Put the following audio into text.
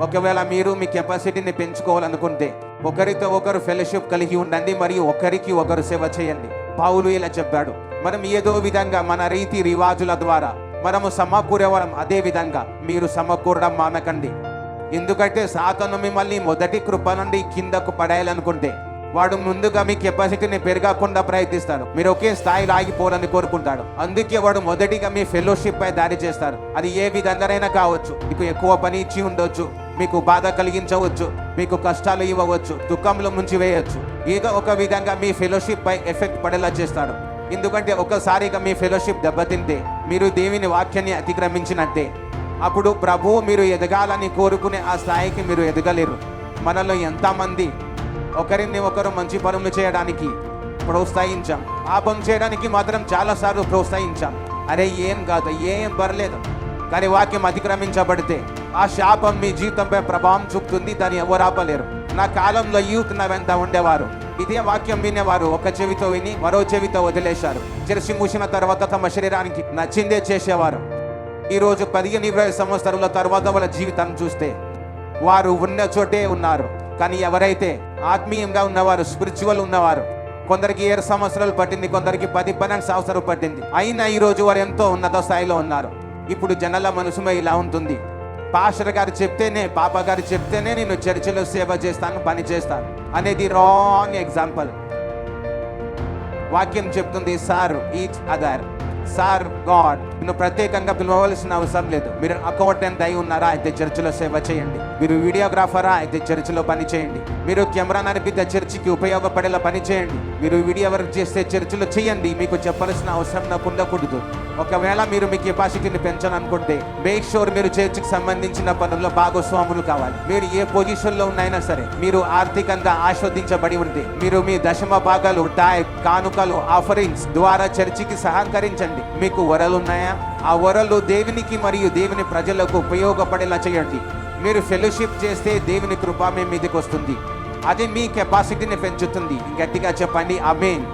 ఒకవేళ మీరు మీ కెపాసిటీని పెంచుకోవాలనుకుంటే ఒకరితో ఒకరు ఫెలోషిప్ కలిగి ఉండండి మరియు ఒకరికి ఒకరు సేవ చేయండి. పౌలు ఇలా చెప్పాడు. మనం ఏదో విధంగా మన రీతి రివాజుల ద్వారా మనము సమకూరేవాళ్ళం, అదే విధంగా మీరు సమకూరడం మానకండి. ఎందుకంటే సాతాను మిమ్మల్ని మొదటి కృప నుండి కిందకు పడేయాలనుకుంటే వాడు ముందుగా మీ కెపాసిటీని పెరగకుండా ప్రయత్నిస్తాడు. మీరు ఒకే స్థాయిలో ఆగిపోవాలని కోరుకుంటాడు. అందుకే వాడు మొదటిగా మీ ఫెలోషిప్ పై దాడి చేస్తారు. అది ఏ విధంగానైనా కావచ్చు. మీకు ఎక్కువ పని ఇచ్చి ఉండొచ్చు, మీకు బాధ కలిగించవచ్చు, మీకు కష్టాలు ఇవ్వవచ్చు, దుఃఖంలో ముంచి వేయవచ్చు. ఏదో ఒక విధంగా మీ ఫెలోషిప్ పై ఎఫెక్ట్ పడేలా చేస్తాడు. ఎందుకంటే ఒకసారిగా మీ ఫెలోషిప్ దెబ్బతింటే మీరు దేవుని వాక్యాన్ని అతిక్రమించినట్టే. అప్పుడు ప్రభువు మీరు ఎదగాలని కోరుకునే ఆ స్థాయికి మీరు ఎదగలేరు. మనలో ఎంతమంది ఒకరిని ఒకరు మంచి పనులు చేయడానికి ప్రోత్సహించాం, పాపం చేయడానికి మాత్రం చాలాసార్లు ప్రోత్సహించాం. అరే ఏం కాదు, ఏం పర్లేదు. కానీ వాక్యం అతిక్రమించబడితే ఆ శాపం మీ జీవితంపై ప్రభావం చూపుతుంది. దాన్ని ఎవరు ఆపలేరు. నా కాలంలో యూత్ నా వెంట ఉండేవారు. ఇదే వాక్యం వినేవారు. ఒక చెవితో విని మరో చెవితో వదిలేశారు. చర్చి మూసిన తర్వాత తమ శరీరానికి నచ్చిందే చేసేవారు. ఈరోజు 15-20 సంవత్సరాల తర్వాత వాళ్ళ జీవితాన్ని చూస్తే వారు ఉన్న చోటే ఉన్నారు. కానీ ఎవరైతే ఆత్మీయంగా ఉన్నవారు, స్పిరిచువల్ ఉన్నవారు, కొందరికి 7 సంవత్సరాలు పట్టింది, కొందరికి 10-12 సంవత్సరాలు పట్టింది, అయినా ఈరోజు వారు ఎంతో ఉన్నత స్థాయిలో ఉన్నారు. ఇప్పుడు జనాల మనసులో ఇలా ఉంటుంది, పాస్టర్ గారు చెప్తేనే, పాప గారు చెప్తేనే నేను చర్చిలో సేవ చేస్తాను, పని చేస్తాను అనేది రాంగ్ ఎగ్జాంపుల్. వాక్యం చెప్తుంది sir each other, sir God. నువ్వు ప్రత్యేకంగా పిలవవలసిన అవసరం లేదు. మీరు అకౌంటెంట్ అయి ఉన్నారా, అయితే చర్చిలో సేవ చేయండి. మీరు వీడియోగ్రాఫరా, అయితే చర్చిలో పని చేయండి. మీరు కెమెరా నడిపితే చర్చికి ఉపయోగపడేలా పని చేయండి. మీరు వీడియో వర్క్ చేస్తే చర్చిలో చేయండి. మీకు చెప్పాల్సిన అవసరం నాకు ఉండకూడదు. ఒకవేళ మీరు మీ కెపాసిటీని పెంచాలనుకుంటే మేక్ షూర్ మీరు చర్చికి సంబంధించిన పనుల్లో భాగస్వాములు కావాలి. మీరు ఏ పొజిషన్లో ఉన్నైనా సరే మీరు ఆర్థికంగా ఆస్వాదించబడి ఉంటే మీరు మీ దశమ భాగాలు, టైప్, కానుకలు, ఆఫరింగ్స్ ద్వారా చర్చికి సహకరించండి. మీకు వరలు ఉన్నాయా? ఆ వరలు దేవునికి మరియు దేవుని ప్రజలకు ఉపయోగపడేలా చేయండి. మీరు ఫెలోషిప్ చేస్తే దేవుని కృప మీ మీదకి వస్తుంది. అది మీ కెపాసిటీని పెంచుతుంది. గట్టిగా చెప్పండి ఆమేన్.